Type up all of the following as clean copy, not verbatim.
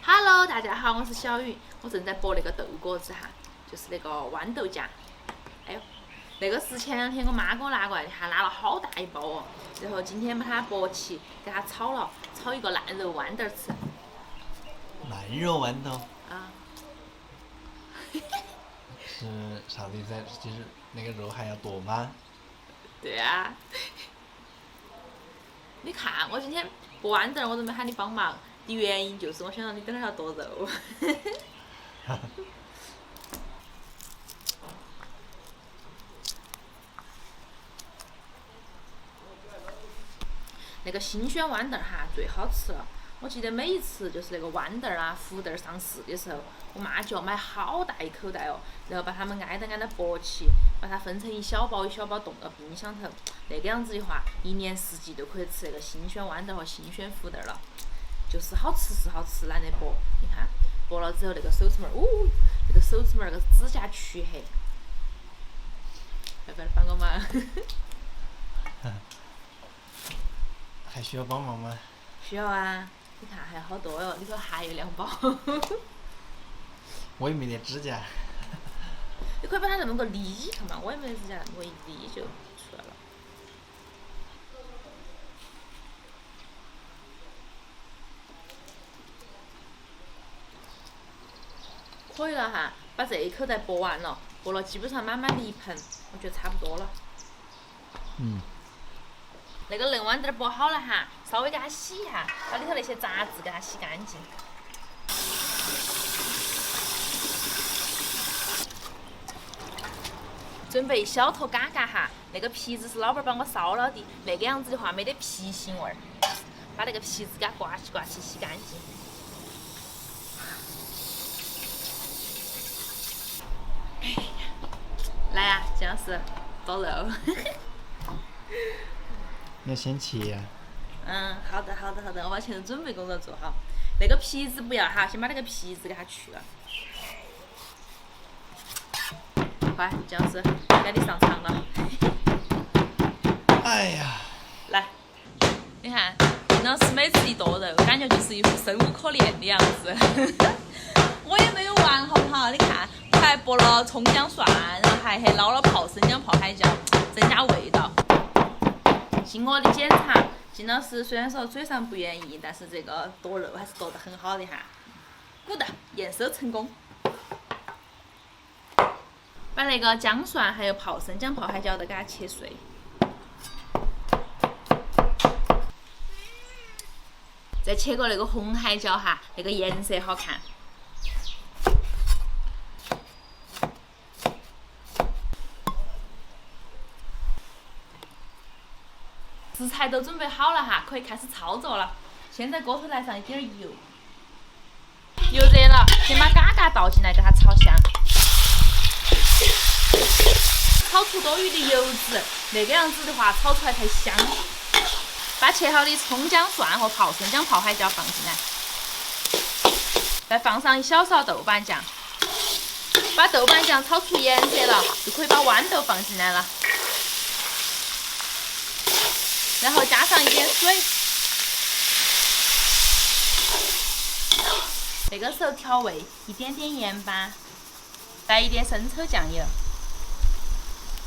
Hello，大家好，我是小雨，我正在剥那个豆果子哈，就是那个豌豆荚。哎呦，那个是前2天我妈给我拿过来的哈，拿了好大一包哦。然后今天把它剥起，给它炒了，炒一个烂肉豌豆吃。烂肉豌豆啊，是啥子意思？就是那个肉还要剁吗？对啊。你看，我今天剥豌豆，我都没喊你帮忙的原因就是我想让你等会儿要剁肉。那个新鲜豌豆哈最好吃了。我记得每一次就是那个豌豆啊、胡豆上市的时候，我妈就要买好大一口袋哦，然后把它们挨着剥起，把它分成一小包一小包冻到冰箱头。那个样子的话，一年四季都可以吃那个新鲜豌豆和新鲜胡豆了。就是好吃是好吃，懒得剥。你看，剥了之后那个手指门儿，那个手指门儿那个指甲黢黑。要不要帮个忙？还需要帮忙吗？需要啊，你看还有好多哟，里头还有2包。我也没得指甲。你可以把它弄个理看嘛，我也没得指甲，弄一理就出来了。可以了哈，把这一口袋剥完了，剥了基本上满满的一盆，我觉得差不多了。那个嫩豌豆剥好了哈，稍微给它洗一下，把里头那些杂质给它洗干净。准备小头嘎嘎哈，那个皮子是老板帮我烧了的，那个样子的话没得皮腥味儿。把那个皮子给它刮起刮起，洗干净。来呀，姜老师，剁肉。你要先切呀。好的，我把前头准备工作做好。那个皮子不要哈，先把那个皮子给它去了。快，姜老师，该你上场了。哎呀，来，你看，金老师每次一剁肉，感觉就是一副生无可恋的样子。我也没有完，好不好？你看，我还剥了葱姜蒜，然后还捞了泡生姜、泡海椒，增加味道。经我的检查，金老师虽然说嘴上不愿意，但是这个剁肉还是剁得很好的哈。鼓的，验收成功。把那个姜蒜还有泡生姜、泡海椒都给它切碎。再切个那个红海椒哈，那个颜色好看。食材都准备好了哈，可以开始操作了。先在锅头来上一点油，油热了，先把嘎嘎倒进来，给它炒香，炒出多余的油脂，那个样子的话炒出来才香。把切好的葱姜蒜和泡生姜、泡海椒放进来，再放上一小勺豆瓣酱，把豆瓣酱炒出颜色了，就可以把豌豆放进来了。然后加上一点水，这个时候调味，一点点盐巴，带一点生抽酱油。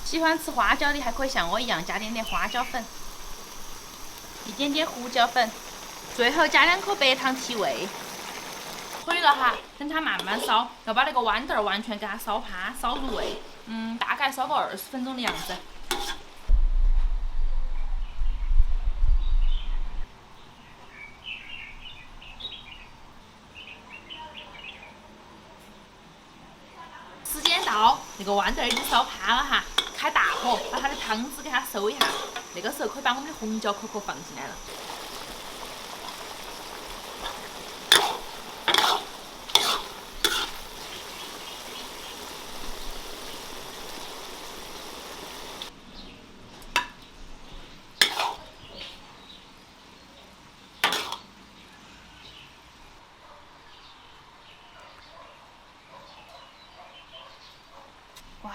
喜欢吃花椒的还可以像我一样加点花椒粉，一点点胡椒粉，最后加2颗白糖提味。可以了哈，等它慢慢烧，要把那个豌豆完全给它烧趴、烧入味，大概烧个20分钟的样子。时间到，那个豌豆已经烧趴了哈，开大火，把它的汤汁给它收一下。那个时候可以把我们的红椒壳放进来了。哇，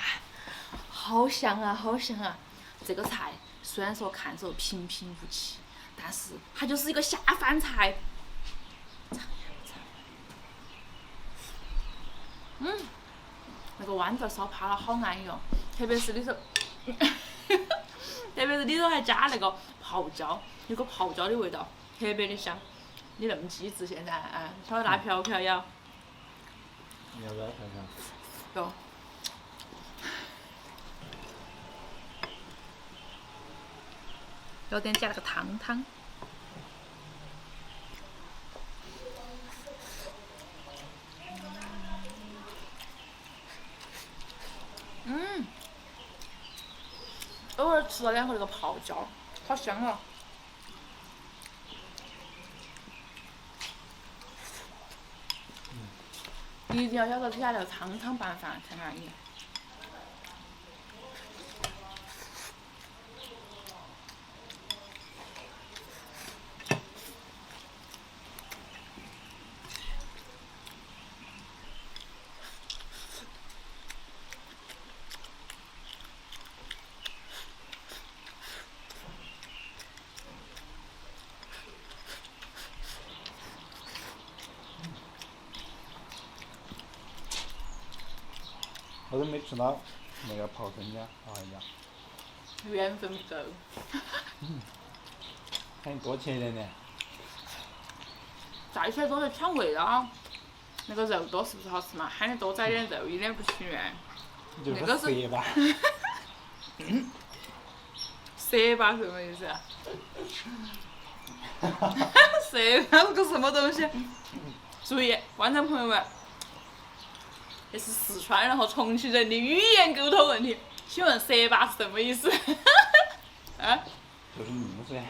好香啊，好香啊！这个菜虽然说看着平平无奇，但是它就是一个下饭菜。尝一下，那个豌豆烧趴了好安逸哦，特别是里头，特别是里头还加那个泡椒，有个泡椒的味道，特别的香。你那么机智现在啊，稍微拿瓢瓢舀。你要不要看看？哟。有点加了个汤。偶尔吃了2个那个泡椒，好香哦！一定要晓得底下那个汤拌饭才安逸。我都没吃到那个泡参加，泡参加。缘分不够。喊你多切一点点。再切多就抢味道。那个肉多是不是好吃嘛？喊你多宰点肉，一点不情愿。那个是。蛇吧。蛇吧是什么意思？蛇吧是个什么东西？注意，观众朋友们。这是四川人和重庆人的语言沟通问题。请问蛇吧是什么意思？啊？就是命噻。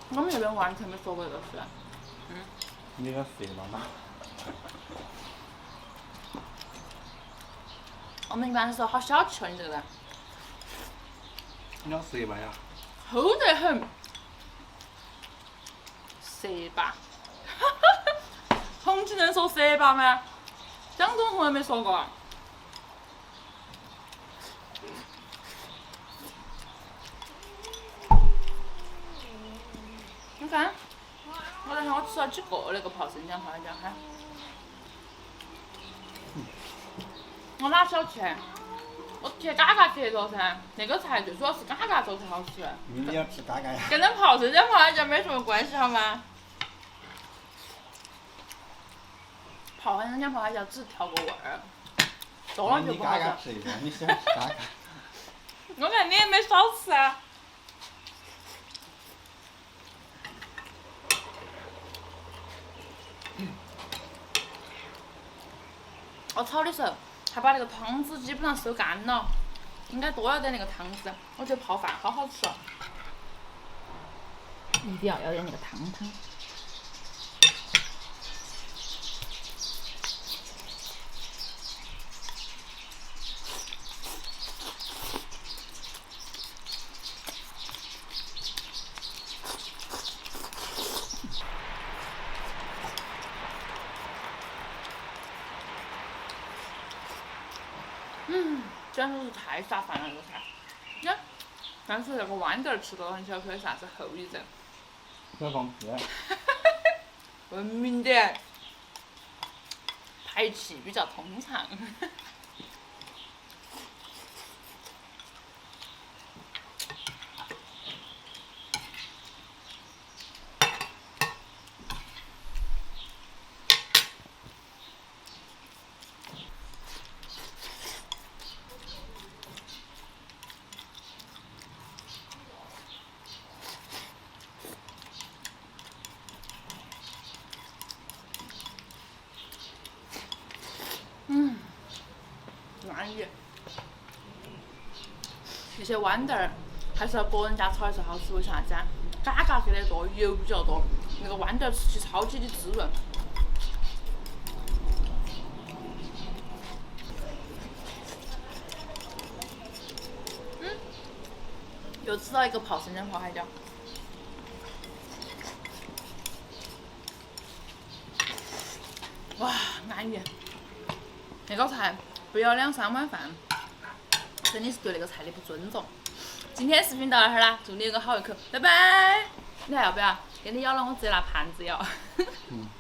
我们那边完全没说过这个事。你个蛇吧嘛？我们一般说好小气哦，你这个人。你要蛇吧呀？齁得很。蛇吧。重庆人说蛇吧吗？江中从来没说过。你看，我在想我吃了几个那个泡生姜泡椒哈。我哪小气？我贴嘎嘎贴着噻，那个菜最主要是嘎嘎做才好吃。你要吃嘎嘎呀？跟那泡生姜泡椒没什么关系好吗？泡生姜泡椒只是调个味儿，做了就不好吃。你嘎嘎吃一个，你喜欢吃嘎嘎？我看你也没少吃啊。我炒的时候还把那个汤汁基本上收干了，应该多了点那个汤汁。我觉得泡饭好好吃哦。一定要点那个汤。简直是太下饭了这个菜。呀，但是那个豌豆吃多了，你晓得有啥子后遗症？要放屁。文明点，排气比较通畅。安逸。那些豌豆儿还是要个人家炒的时候好吃，为啥子啊？嘎嘎给的多，油比较多，那个豌豆吃起超级的滋润。又吃到一个泡生姜泡海椒。哇，安逸！那个菜不要2-3碗饭，真的是对那个菜的不尊重。今天视频到这儿啦，祝你有个好胃口，拜拜！你还要不要？给你舀了，我直接拿盘子舀。